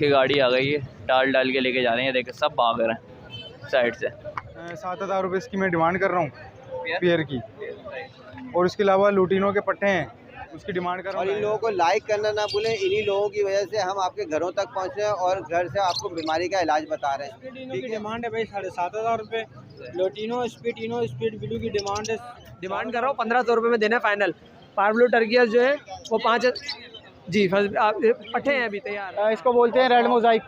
की गाड़ी आ गई है, डाल के लेके जा रहे हैं। देखे सब भाग रहे हैं साइड से। 7,000 रुपये इसकी मैं डिमांड कर रहा हूँ पेयर की, और इसके अलावा लूटिनो के पट्टे हैं उसकी डिमांड कर रहा हूँ। और इन लोगों को लाइक करना ना भूलें, इन्हीं लोगों की वजह से हम आपके घरों तक पहुँचे और घर से आपको बीमारी का इलाज बता रहे हैं। ठीक है, डिमांड है भाई 7,500 रुपये। लोटिनो स्पीड ब्लू की डिमांड कर रहा हूँ 1,500 रुपये में देना फाइनल। पार ब्लू टर्कियस जो है वो 5 जी पट्टे हैं अभी तैयार। इसको बोलते हैं रेड मोजाइक।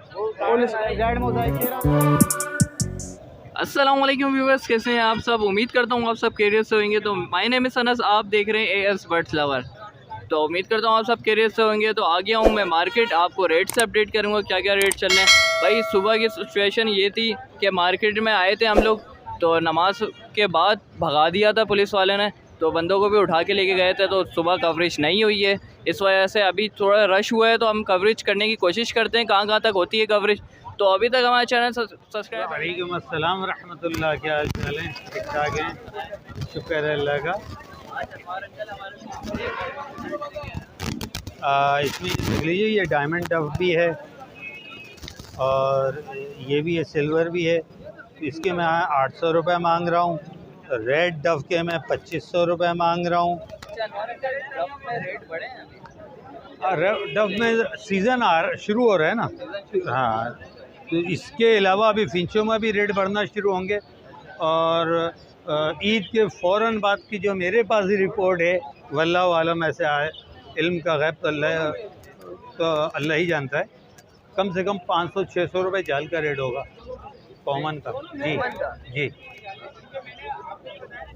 अस्सलाम वालेकुम व्यूअर्स, कैसे हैं आप सब? उम्मीद करता हूँ आप सब कैरियर से होंगे। तो माय नेम इज़ अनस, आप देख रहे हैं एएस बर्ड्स लवर। तो उम्मीद करता हूँ आप सब कैरियर से होंगे। तो आ गया हूँ मैं मार्केट, आपको रेट से अपडेट करूँगा क्या क्या रेट चल रहे हैं। भाई सुबह की सिचुएशन ये थी कि मार्केट में आए थे हम लोग, तो नमाज के बाद भगा दिया था पुलिस वाले ने, तो बंदों को भी उठा के लेके गए थे। तो सुबह कवरेज नहीं हुई है, इस वजह से अभी थोड़ा रश हुआ है। तो हम कवरेज करने की कोशिश करते हैं कहाँ तक होती है कवरेज। तो अभी तक हमारा चैनल सब्सक्राइब। वालेकुम अस्सलाम रहमतुल्लाह, क्या हाल चाल है? ठीक ठाक हैं, शुक्र है अल्लाह का। इसमें देख लीजिए, ये डायमंड डफ भी है और ये भी है, सिल्वर भी है। इसके मैं 800 रुपये मांग रहा हूँ। रेड डफ के मैं 2500 रुपये मांग रहा हूँ। डफ में सीज़न शुरू हो रहा है ना। हाँ, तो इसके अलावा अभी फिंचों में भी रेट बढ़ना शुरू होंगे। और ईद के फ़ौरन बाद की जो मेरे पास ही रिपोर्ट है, वल्लाहु आलम, ऐसे आए इल्म का गैब तो अल्लाह ही जानता है, कम से कम 500-600 रुपये जाल का रेट होगा कॉमन का। जी जी।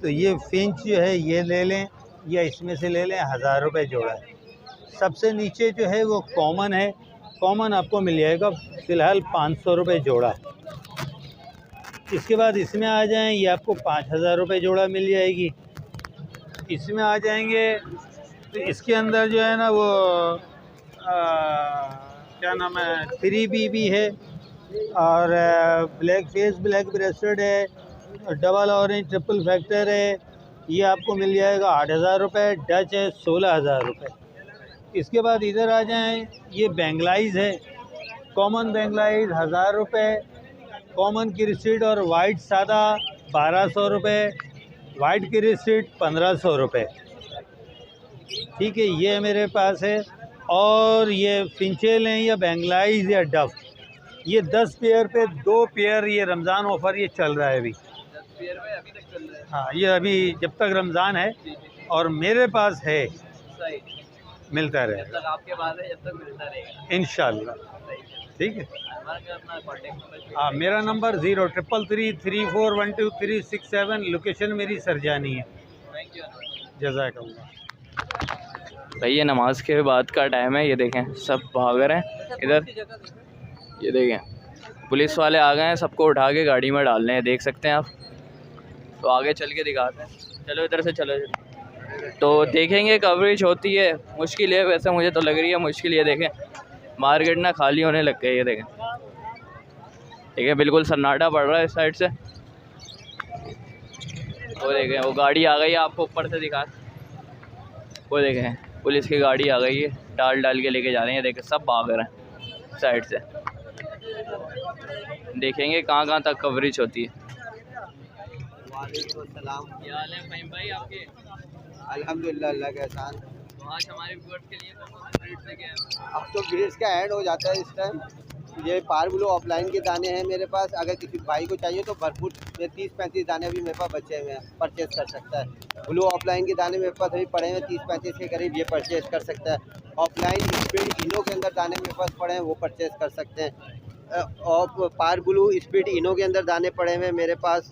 तो ये फिंच जो है ये ले लें या इसमें से ले लें, 1000 रुपये जोड़ा है। सबसे नीचे जो है वो कॉमन है, कॉमन आपको मिल जाएगा फ़िलहाल 500 रुपये जोड़ा। इसके बाद इसमें आ जाएं, ये आपको 5000 रुपये जोड़ा मिल जाएगी। इसमें आ जाएंगे तो इसके अंदर जो है ना वो क्या नाम है, 3B भी है और ब्लैक फेस ब्लैक ब्रेस्टेड है, डबल ऑरेंज ट्रिपल फैक्टर है। ये आपको मिल जाएगा 8000 रुपये। डच है 16000 रुपये। इसके बाद इधर आ जाएं, ये बेंगलाइज है, कॉमन बेंगलाइज 1000 रुपये, कॉमन की रिसीट और वाइट सादा 1200 रुपये, वाइट की रिसीट 1500 रुपये। ठीक है, ये मेरे पास है। और ये फिंचेल हैं या बेंगलाइज या डफ, ये 10 पेयर पे 2 पेयर, ये रमज़ान ऑफ़र ये चल रहा है अभी। 10 पेयर में अभी तक चल रहा है। हाँ, ये अभी जब तक रमज़ान है और मेरे पास है, मिलता रहेगा। जब तक आपके पास है, जब तक मिलता रहेगा इंशाल्लाह। ठीक है। हाँ, मेरा नंबर 0333341237, लोकेशन मेरी सरजानी है। जज़ाकल्लाह। भाई ये नमाज के बाद का टाइम है, ये देखें सब भाग रहे हैं इधर। ये देखें पुलिस वाले आ गए हैं, सबको उठा के गाड़ी में डाल रहे हैं, देख सकते हैं आप। तो आगे चल के दिखाते हैं, चलो इधर से चलो। तो देखेंगे कवरेज होती है, मुश्किल है वैसे, मुझे तो लग रही है मुश्किल। ये देखें मार्केट ना खाली होने लग गई, ये देखें। ठीक है, बिल्कुल सन्नाटा पड़ रहा है इस साइड से। वो देखें वो गाड़ी आ गई है, आपको ऊपर से दिखा। वो देखें पुलिस की गाड़ी आ गई है, डाल के लेके जा रहे हैं। देखें सब भाग रहे हैं साइड से। देखेंगे कहाँ तक कवरेज होती है। वालेकुम अस्सलाम। क्या हाल है फ़हीम भाई आपके? अल्हम्दुलिल्लाह, अल्लाह का एहसान। तो आज हमारे व्यूअर्स के लिए रेट से क्या है? अब तो ग्रेड्स का ऐड हो जाता है इस टाइम। ये पार ब्लू ऑफलाइन के दाने हैं मेरे पास, अगर किसी भाई को चाहिए तो भरपूर 30-35 दाने अभी मेरे पास बचे हुए हैं, परचेज़ कर सकता है। ब्लू ऑफलाइन के दाने मेरे पास अभी पड़े हैं 30-35 के करीब, ये परचेज़ कर सकता है। ऑफलाइन स्पीड इनो के अंदर दाने मेरे पास पड़े हैं, वो परचेज़ कर सकते हैं। और पार ब्लू स्पीड इनो के अंदर दाने पड़े हुए हैं मेरे पास,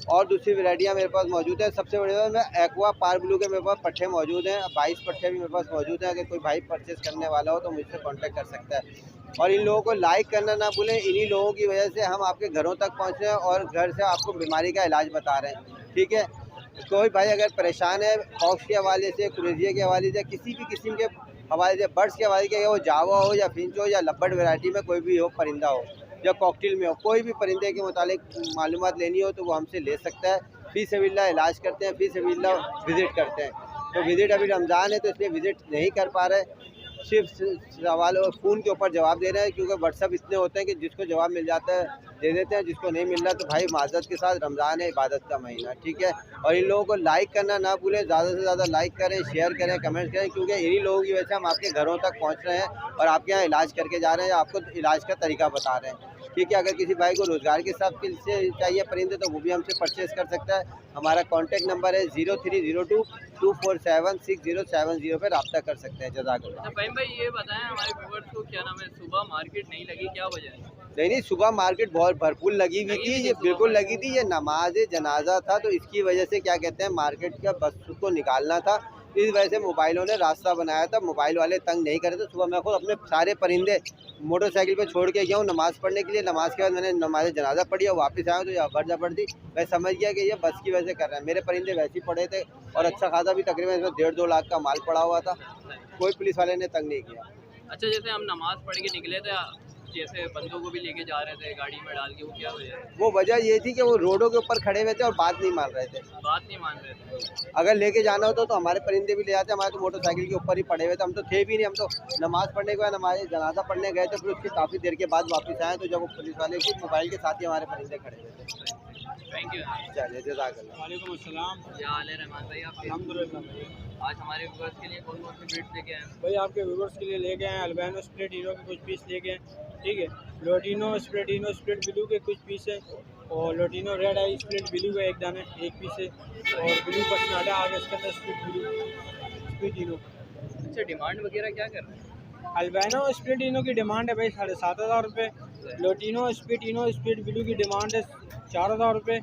और दूसरी वैरायटियाँ मेरे पास मौजूद है। सबसे बड़ी बात, मैं एक्वा पार ब्लू के मेरे पास पट्टे मौजूद हैं, 22 पट्टे भी मेरे पास मौजूद हैं। अगर कोई भाई परचेज़ करने वाला हो तो मुझसे कांटेक्ट कर सकता है। और इन लोगों को लाइक करना ना भूलें, इन्हीं लोगों की वजह से हम आपके घरों तक पहुँचे और घर से आपको बीमारी का इलाज बता रहे हैं। ठीक है, कोई भाई अगर परेशान है हॉक्स के हवाले से, क्रेजिया के हवाले से, किसी भी किस्म के हवाले से, बर्ड्स के हवाले से, वो जावा हो या फिंच हो या लब्बर्ड वैरायटी में कोई भी हो, परिंदा हो या कॉकटेल में हो, कोई भी परिंदे के मुतालिक मालूमात लेनी हो तो वो हमसे ले सकता है। फी सबिल्लाह इलाज करते हैं, फी सबिल्लाह विज़िट करते हैं। तो विज़िट अभी रमज़ान है तो इसलिए विज़िट नहीं कर पा रहे। सिर्फ सवाल और फ़ोन के ऊपर जवाब दे रहे हैं, क्योंकि व्हाट्सअप इतने होते हैं कि जिसको जवाब मिल जाता है दे देते हैं, जिसको नहीं मिल रहा तो भाई माजरत के साथ, रमज़ान है, इबादत का महीना, ठीक है। और इन लोगों को लाइक करना ना भूलें, ज़्यादा से ज़्यादा लाइक करें, शेयर करें, कमेंट करें, क्योंकि इन्हीं लोगों की वजह से हम आपके घरों तक पहुँच रहे हैं और आपके यहाँ इलाज करके जा रहे हैं, आपको इलाज का तरीका बता रहे हैं, ठीक है। अगर किसी भाई को रोज़गार के हिसाब से चाहिए परिंदे तो वो भी हमसे परचेज़ कर सकता है। हमारा कॉन्टैक्ट नंबर है 0302247670 पर रब्ता कर सकते हैं। जज़ाकल्लाह। अच्छा फ़हीम भाई, ये बताएं हमारे व्यूअर्स को, क्या नाम है, सुबह मार्केट नहीं लगी, क्या वजह है? नहीं, सुबह मार्केट बहुत भरपूर लगी हुई थी, ये बिल्कुल लगी थी। ये नमाज जनाजा था तो इसकी वजह से क्या कहते हैं, मार्केट का बस को निकालना था, इस वजह से मोबाइलों ने रास्ता बनाया था। मोबाइल वाले तंग नहीं करे थे। सुबह मैं खुद अपने सारे परिंदे मोटरसाइकिल पे छोड़ के गया हूँ नमाज़ पढ़ने के लिए। नमाज के बाद मैंने नमाज जनाजा पढ़ी और वापस आया तो ये अबर जबर थी। मैं समझ गया कि ये बस की वजह से कर रहे हैं। मेरे परिंदे वैसे ही पड़े थे और अच्छा खासा भी, तकरीबन इसमें 1.5-2 लाख का माल पड़ा हुआ था। कोई पुलिस वाले ने तंग नहीं किया। अच्छा, जैसे हम नमाज़ पढ़ के निकले थे, जैसे बंदों को भी लेके जा रहे थे गाड़ी में डाल के, वो क्या वजह है? वो वजह ये थी कि वो रोडों के ऊपर खड़े हुए थे और बात नहीं मान रहे थे। बात नहीं मान रहे थे। अगर लेके जाना होता तो हमारे परिंदे भी ले जाते। हमारे तो मोटरसाइकिल के ऊपर ही पड़े हुए थे, हम तो थे भी नहीं। हम तो नमाज़ पढ़ने के बाद हमारे जनाजा पढ़ने गए थे, फिर उसके काफ़ी देर के बाद वापस आए तो जब वो पुलिस वाले की मोबाइल के साथ ही हमारे परिंदे खड़े हुए थे। Thank you. चलिए, जज़ाकल्लाह। वालेकुम अस्सलाम। क्या हाल है रहमान भाई आपके? अल्हम्दुलिल्लाह। आज हमारे व्यूअर्स के लिए कौन कौन सी ब्रीड्स लेके आए हैं? भाई आपके व्यूवर्स के लिए लेके आए अल्बानो स्प्लिटिनो के कुछ पीस लेके आए, ठीक है। लोटिनो स्प्लिटिनो स्प्लिट ब्लू के कुछ पीस हैं और लोटिनो रेड आई स्प्लिट ब्लू का एक दाना एक पीस है और ब्लू पसनाडा आगे इसके अंदर स्प्लिट ब्लू स्प्लिटिनो। अच्छा, डिमांड वगैरह क्या कर रहे हैं? अल्बानो स्प्लिटिनो की डिमांड है भाई 7,500 रुपये। लोटिनो स्प्लिटिनो स्प्लिट ब्लू की डिमांड है 4,000 रुपये।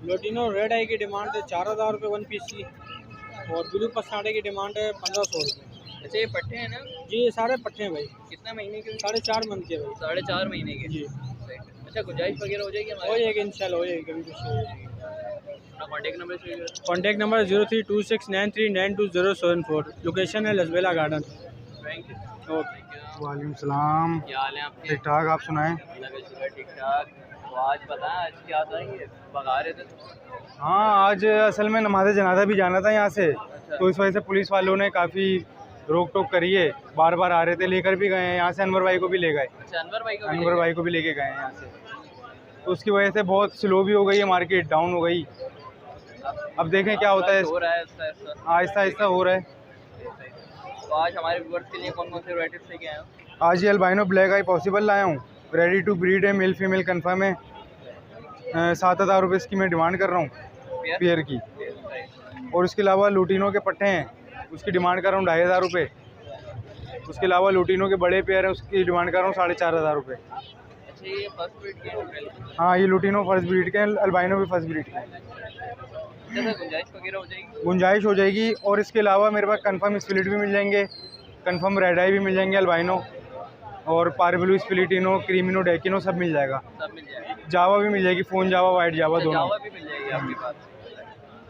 लोटिनो रेड आई की डिमांड है 4,000 रुपये 1 पीस की और ब्लू पसनाडे की डिमांड है 1,500 रुपये। अच्छा, ये पट्टे हैं ना? जी ये सारे पट्टे हैं भाई। कितने महीने के? 4.5 मंथ के भाई। 4.5 महीने के जी। अच्छा, गुंजाइश वगैरह हो जाएगी हो हमारे? जाएगी इंशाल्लाह, हो जाएगी, कभी कुछ हो जाएगी। अपना कॉन्टैक्ट नंबर शेयर करें। Contact number 032693920074। लोकेशन है Lasbela garden. Thank you. Okay. वालेकुम सलाम। क्या हाल है आपके? ठीक ठाक, आप सुनाएं? अल्लाह का शुक्र, ठीक ठाक। तो आज बताएं, आज क्या था, ये भगा रहे थे? हाँ, आज असल में नमाज जनाजा भी जाना था यहाँ से, तो इस वजह से पुलिस वालों ने काफ़ी रोक टोक करी है। बार बार आ रहे थे, लेकर भी गए हैं यहाँ से। अनवर भाई को भी ले गए, अच्छा, अनवर भाई को भी अनवर भाई को भी लेके गए हैं यहाँ से। तो उसकी वजह से बहुत स्लो भी हो गई है मार्केट, डाउन हो गई। अब देखें क्या होता है, हो रहा है आहिस्ता आहिस्ता आहिस्ता हो रहा है। तो आज हमारे व्यूअर्स के लिए कौन कौन से वैराइटीज लेके आए हो? आज ये अल्बाइनो ब्लैक आई पॉसिबल लाया हूँ, रेडी टू ब्रीड है, मेल फीमेल कंफर्म है। 7,000 रुपये इसकी मैं डिमांड कर रहा हूँ पेयर की। और उसके अलावा लूटिनो के पट्टे हैं, उसकी डिमांड कर रहा हूँ 2,500 रुपये। उसके अलावा लूटिनो के बड़े पेयर हैं, उसकी डिमांड कर रहा हूँ 4,500 रुपये। अच्छा, ये फर्स्ट ब्रीड के हैं? हाँ, ये लूटिनो फर्स्ट ब्रीड के हैं, अल्बाइनो भी फर्स्ट ब्रीड के हैं। अच्छा, गुंजाइश वगैरह हो जाएगी? गुंजाइश हो जाएगी। और इसके अलावा मेरे पास कंफर्म स्प्लिट भी मिल जाएंगे, कंफर्म रेड आई भी मिल जाएंगे अल्बाइनो, और पारब्लू स्प्लिटिनो क्रीमिनो डेकिनो सब मिल जाएगा। सब मिल जाएगा। जावा भी मिल जाएगी, फ़ोन जावा वाइट जावा दोनों। जावा भी मिल जाएगी आपके पास।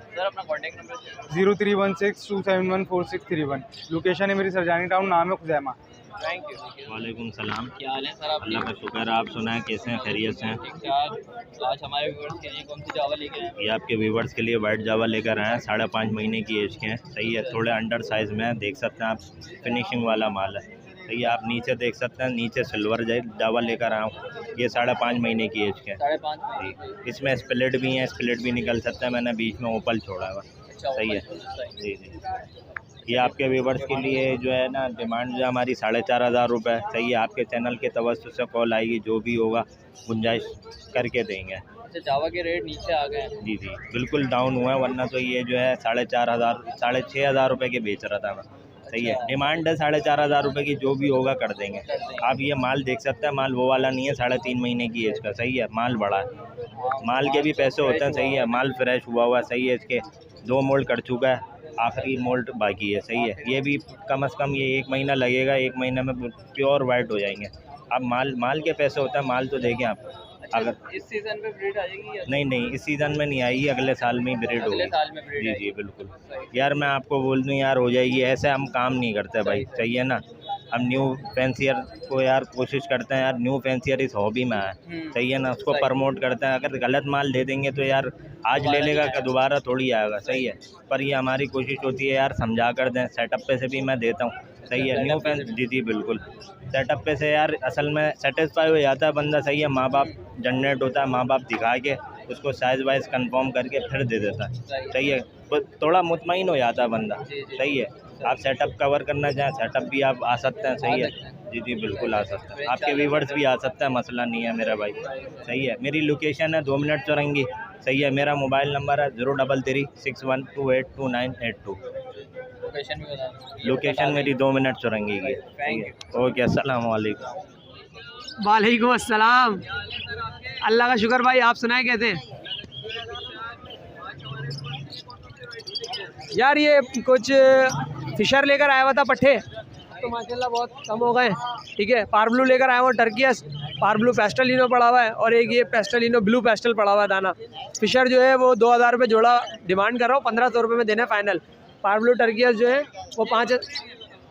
सर अपना कॉन्टैक्ट नंबर शेयर करें। 031627146131। लोकेशन है मेरी सरजानी टाउन, नाम है खुजैमा। Thank you. वालेकुम सलाम। क्या हाल है सर आप? अल्लाह का शुक्र, आप सुनाएं कैसे हैं, खैरियत से हैं? ठीक ठाक। तो आज हमारे व्यूअर्स के लिए कौन सी जावा लेके आए हैं? ये आपके व्यूवर्स के लिए वाइट जावा लेकर आए हैं, 5.5 महीने की एज के हैं। सही है, थोड़े अंडर साइज़ में है, देख सकते हैं आप, फिनिशिंग वाला माल है। सही है, आप नीचे देख सकते हैं, नीचे सिल्वर जावा लेकर आया हूँ। ये 5.5 महीने की एज के हैं। 5.5 जी, महीने। इसमें स्प्लिट भी हैं, स्प्लिट भी निकल सकता है। मैंने बीच में ओपल छोड़ा हुआ। अच्छा, सही है। सही। जी जी, ये आपके व्यूवर्स के लिए जो है ना, डिमांड जो हमारी 4,500 रुपये। सही है, आपके चैनल के तवज्जुह से कॉल आएगी, जो भी होगा गुंजाइश करके देंगे। अच्छा, जावा के रेट नीचे आ गए हैं? जी जी, बिल्कुल डाउन हुआ है, वरना तो ये जो है 4,500 6,500 रुपये के बेच रहा था मैं। सही है, डिमांड है 4,500 रुपये की, जो भी होगा कर देंगे। आप ये माल देख सकते हैं, माल वो वाला नहीं है 3.5 महीने की एज का। सही है, माल बड़ा है, माल के भी पैसे होते हैं। सही है, माल फ्रेश हुआ हुआ। सही है, इसके 2 मोल्ड कर चुका है, आखिरी मोल्ड बाकी है। सही है, ये भी कम से कम ये 1 महीना लगेगा, 1 महीने में प्योर वाइट हो जाएंगे। अब माल के पैसे होते हैं, माल तो देखें आप। अगर इस सीज़न पे ब्रीड आ जाएगी या नहीं, इस सीज़न में नहीं आएगी, अगले साल में ही ब्रीड अगले होगी। साल में ब्रीड जी आएगी? जी बिल्कुल। यार मैं आपको बोल दूँ यार, हो जाएगी, ऐसे हम काम नहीं करते भाई। सही है ना, हम न्यू फैंसियर को यार कोशिश करते हैं यार, न्यू फैंसियर इस हॉबी में आए। सही है ना, उसको प्रमोट करते हैं। अगर गलत माल दे देंगे तो यार आज ले लेगा कि दोबारा थोड़ी आएगा। सही है, पर ये हमारी कोशिश होती है यार, समझा कर दें। सेटअप पे से भी मैं देता हूँ, सही है। न्यू फैन जी बिल्कुल। सेटअप पे से यार असल में सेटिस्फाई हो जाता है बंदा। सही है, माँ बाप जनरेट होता है, माँ बाप दिखा के उसको साइज़ वाइज कंफर्म करके फिर दे देता है। सही है, तो थोड़ा मुतमईन हो जाता है बंदा। सही है, आप सेटअप कवर करना चाहें सेटअप भी आप आ सकते हैं। सही है जी बिल्कुल आ सकते हैं। आपके व्यूवर्स भी आ सकते हैं, मसला नहीं है मेरा भाई। सही है, मेरी लोकेशन है 2 मिनट चौरंगी। सही है, मेरा मोबाइल नंबर है 03361282982। लोकेशन भी बता दो। लोकेशन मेरी 2 मिनट चौरंगी की है। Thank you. ओके, अस्सलाम वालेकुम। वालेकुम अस्सलाम। अल्लाह का शुक्र भाई, आप सुनाए कैसे हैं? यार ये कुछ फिशर लेकर आया हुआ था पट्ठे, तो माशाल्लाह बहुत कम हो गए। ठीक है, पारब्लू लेकर आया हुआ टर्कियस, पारब्लू पेस्टलिनो पड़ा हुआ है और एक ये पेस्टलिनो ब्लू पेस्टल पड़ा हुआ है दाना। फिशर जो है वो 2000 रुपये जोड़ा डिमांड कर रहा हूँ, 1500 रुपये में देना है फाइनल। पारब्लू टर्कियस जो है वो 5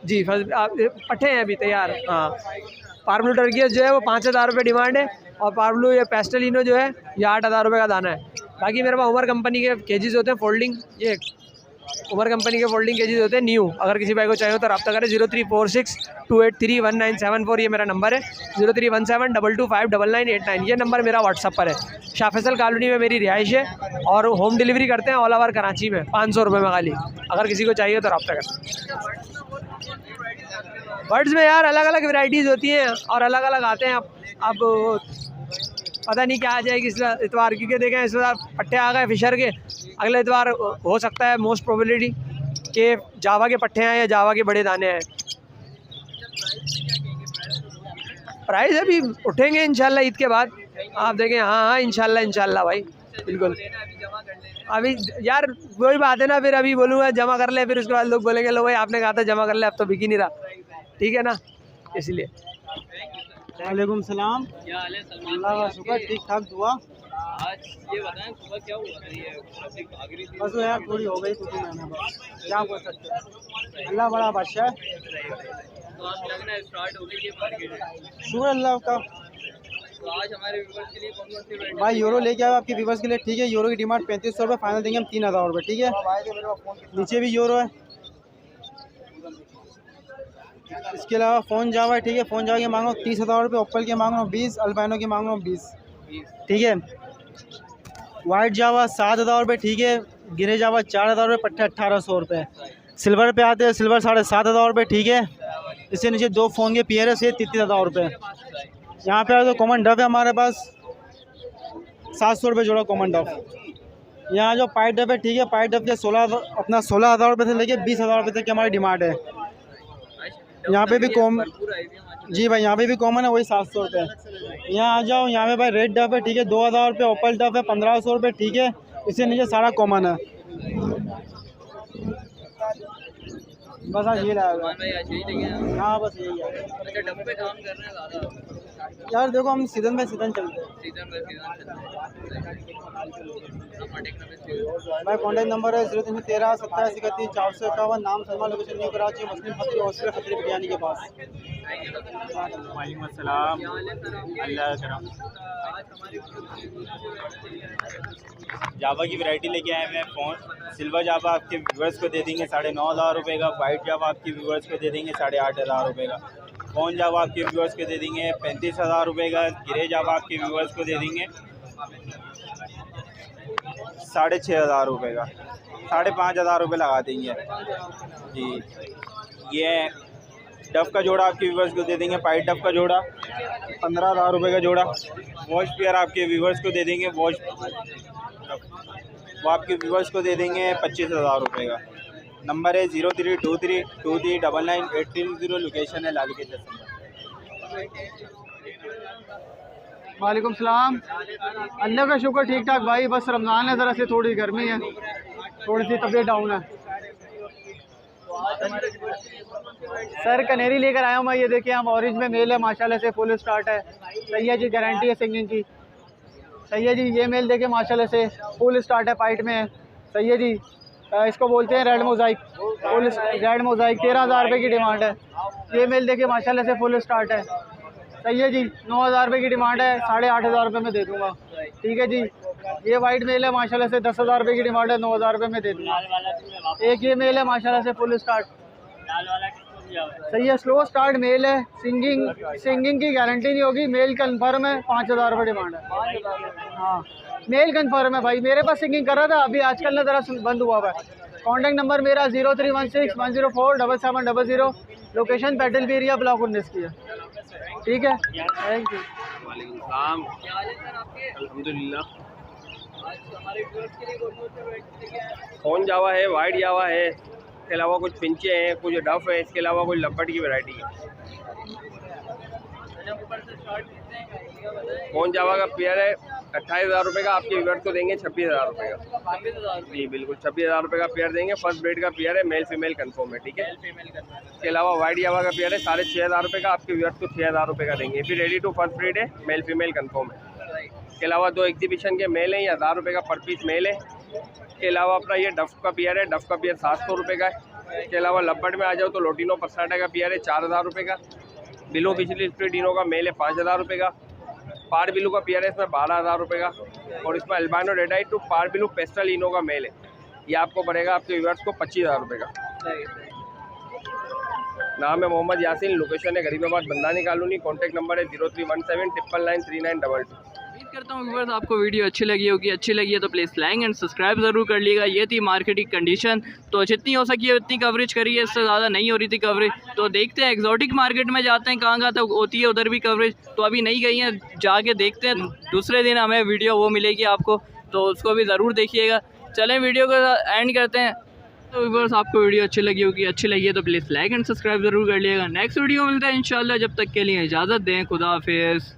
जी पट्ठे हैं अभी तैयार। हाँ, पारब्लू टर्कियस जो है वो 5000 रुपये डिमांड है और पारब्लू ये पेस्टलिनो जो है ये 8000 रुपये का दाना है। बाकी मेरे पास उमर कंपनी के केजीज होते हैं फोल्डिंग, ये उमर कंपनी के फोल्डिंग केजीज होते हैं न्यू। अगर किसी भाई को चाहिए तो रब्ता करें 0346283197 ये मेरा नंबर है। 0317225999 ये नंबर मेरा व्हाट्सअप पर है। शाह फैसल कॉलोनी में मेरी रिहाइश है और होम डिलीवरी करते हैं ऑल ओवर कराची में 500 रुपये में खाली। अगर किसी को चाहिए तो रब्ता करें। बर्ड्स में यार अलग अलग वैरायटीज़ होती हैं और अलग अलग आते हैं। अब पता नहीं क्या आ जाएगी इस इतवार, क्योंकि देखें इस बार पट्टे आ गए फिशर के। अगले इतवार हो सकता है मोस्ट प्रोबेबिलिटी कि जावा के पट्टे आए या जावा के बड़े दाने आए। प्राइस अभी उठेंगे इंशाल्लाह ईद के बाद, आप देखें। हाँ इंशाल्लाह भाई बिल्कुल। अभी यार वही बात है ना, फिर अभी बोलूँगा जमा कर ले, फिर उसके बाद लोग बोलेंगे लो भाई आपने कहा था जमा कर ले, अब तो बिक ही नहीं रहा। ठीक है ना, इसलिए। वालेकुम सलाम। क्या हाल है सलमान अल्लाह का शुक्र, ठीक ठाक दुआ। आज ये बताएं सुबह क्या हुआ था? ये ट्रैफिक भाग रही थी बस यार थोड़ी हो गई कुछ महीने बाद, क्या कर सकते हैं, अल्लाह बड़ा बादशाह है। तो आप लगना है स्टार्ट हो गई ये मार्केट। शुक्र अल्लाह का। तो आज हमारे व्यूअर्स के लिए कौन कौन सी वैरायटी? भाई यूरो लेके आओ आपके व्यूवर्स के लिए। ठीक है, यूरो की डिमांड 3500 रुपये, फाइनल देंगे हम 3000 रुपये। ठीक है, नीचे भी यूरो है। इसके अलावा फ़ोन जावा है। ठीक है, फ़ोन जावा के मांगो 30,000 रुपये, ओप्पल के मांग रहा हूँ 20, अल्बानो के मांग रहा हूँ 20। ठीक है, वाइट जावा 7,000 रुपये। ठीक है, गिरे जावा 4,000 रुपये, पट्टे 1800 रुपये। सिल्वर पे आते हैं, सिल्वर 7,500 रुपये। ठीक है, इससे नीचे 2 फ़ोन के पेयर है से 33,000 रुपये। यहाँ पे तो कॉमन डफ है हमारे पास 700 रुपये जोड़ा कॉमन डफ। यहाँ जो पाइट डफ है, ठीक है, पाइट डफ के 16,000 रुपये से लेके 20,000 रुपये तक की हमारी डिमांड है। यहाँ पे भी जी भाई, यहाँ पे भी कॉमन है वही 700 रुपये। यहाँ आ जाओ, यहाँ पे भाई रेड डफ है। ठीक है, 2,000 रुपये, ओपल डफ है 1500 रुपये। ठीक है, इससे नीचे सारा कॉमन है। बस आज ये लाया। हाँ बस यही है। अच्छा, डब्बे पे काम कर रहे हैं ज़्यादा यार देखो हम सीज़न बाई सीज़न चलते हैं। सीजन बाय सीजन चलते हैं। भाई कॉन्टैक्ट नंबर है 0313 27 31 451। नाम सलमान, लोकेशन न्यू कराची, मुस्लिम खतरी हॉस्पिटल, खतरी बिरयानी के पास। वालेकुम अस्सलाम। अल्लाह करम। जावा की वैरायटी लेके आए हैं फ़ोन। सिल्वर जावा आपके व्यूवर्स को दे देंगे 9,500 रुपये का। वाइट जावा आपके व्यूवर्स को दे देंगे 8,500 रुपये का। फ़ोन जावा आपके व्यूवर्स को दे देंगे 35,000 रुपये का। गिरे जावा आपके व्यूवर्स को दे देंगे 6,500 रुपये का। 5,500 रुपये लगा देंगे जी। ये डफ का जोड़ा आपके व्यूवर्स को दे देंगे, पाइट डफ का जोड़ा 15,000 रुपये का जोड़ा। वॉश पेयर आपके व्यूवर्स को दे देंगे, वो आपके व्यूवर्स को दे देंगे 25,000 रुपये का। नंबर है 0323239980। लोकेशन है लाल के जैसे। वालेकुम सलाम। अल्लाह का शुक्र ठीक ठाक भाई, बस रमज़ान है, ज़रा से थोड़ी गर्मी है, थोड़ी सी तबीयत डाउन है। सर कनेरी लेकर आया हूँ मैं, ये देखिए हम ऑरेंज में मेल है, माशाल्लाह से फुल स्टार्ट है। सही है जी, गारंटी है सिंगिंग की। सही है जी, ये मेल देखिए माशाल्लाह से फुल स्टार्ट है, पाइट में है। सही है जी, इसको बोलते हैं red mosaic. Full red mosaic 13,000 रुपये की डिमांड है। ये मेल देखिए माशाल्लाह से फुल स्टार्ट है। सही है जी, 9,000 रुपये की डिमांड है, 8,500 रुपये में दे दूँगा। ठीक है जी, ये वाइट मेल है माशाल्लाह से 10,000 रुपये की डिमांड है, 9,000 रुपये में दे दूँगा। एक ये मेल है माशाल्लाह से फुल स्टार्ट। सही है, स्लो स्टार्ट मेल है, सिंगिंग की गारंटी नहीं होगी, मेल कन्फर्म है, 5,000 रुपये डिमांड है। हाँ मेल कन्फर्म है भाई, मेरे पास सिंगिंग कर रहा था अभी, आजकल ना ज़रा बंद हुआ हुआ है। कॉन्टैक्ट नंबर मेरा 0316-104-7700, लोकेशन पेटल भी एरिया ब्लॉक 19 की है। ठीक है, थैंक यू। अल्हम्दुलिल्लाह। कौन जावा है, वाइट जावा है, इसके अलावा कुछ पिंचे हैं, कुछ डफ है, इसके अलावा कुछ लपट की वैरायटी है। कौन जावा का पेयर है 28,000 रुपये का, आपके व्यूअर्स को देंगे 26,000 रुपये का। जी बिल्कुल 26,000 रुपये का पेयर देंगे। फर्स्ट ब्रीड का पेयर है, मेल फीमेल कंफर्म है। ठीक है, इसके अलावा वाइट जावा का पेयर है 6,500 रुपये का, आपके व्यूअर्स को 6,000 रुपये का देंगे। फिर रेडी टू फर्स्ट ब्रीड है, मेल फीमेल कंफर्म है। इसके अलावा 2 एग्जीबिशन के मेल हैं, ये 1,000 रुपये का पर पीस मेल है। इसके अलावा अपना ये डफ का पेयर है, डफ का पेयर 700 रुपये का है। इसके अलावा लपट में आ जाओ तो लोटिनो पसाटा का पेयर है 4,000 रुपये का। बिलो पिछली स्प्लिटिनो का मेल है 5,000 रुपये का। पार बिलू का पेयर है इसमें 12,000 रुपये का। और इसमें अल्बानो रेडाइट टू पार बिलू पेस्टल इनो का मेल है, ये आपको पड़ेगा आपके व्यूअर्स को 25,000 रुपये का। नाम है मोहम्मद यासीन, लोकेशन है Garibabad bandhani colony. Contact number है 0317999922। उम्मीद करता हूँ व्यूअर्स आपको वीडियो अच्छी लगी होगी। अच्छी लगी है तो प्लीज़ लाइक एंड सब्सक्राइब ज़रूर कर लीजिएगा। ये थी मार्केट की कंडीशन, तो जितनी हो सकी है उतनी कवरेज करिए, इससे ज़्यादा नहीं हो रही थी कवरेज। तो देखते हैं एग्जॉटिक मार्केट में जाते हैं, कहाँ तक होती है उधर भी कवरेज। तो अभी नहीं गई हैं, जाके देखते हैं, दूसरे दिन हमें वीडियो वो मिलेगी आपको, तो उसको भी ज़रूर देखिएगा। चलें वीडियो को एंड करते हैं। तो व्यूअर्स आपको वीडियो अच्छी लगी होगी, अच्छी लगी है तो प्लीज़ लाइक एंड सब्सक्राइब ज़रूर कर लीजिएगा। नेक्स्ट वीडियो मिलता है इंशाल्लाह, जब तक के लिए इजाज़त दें, खुदा हाफिज़।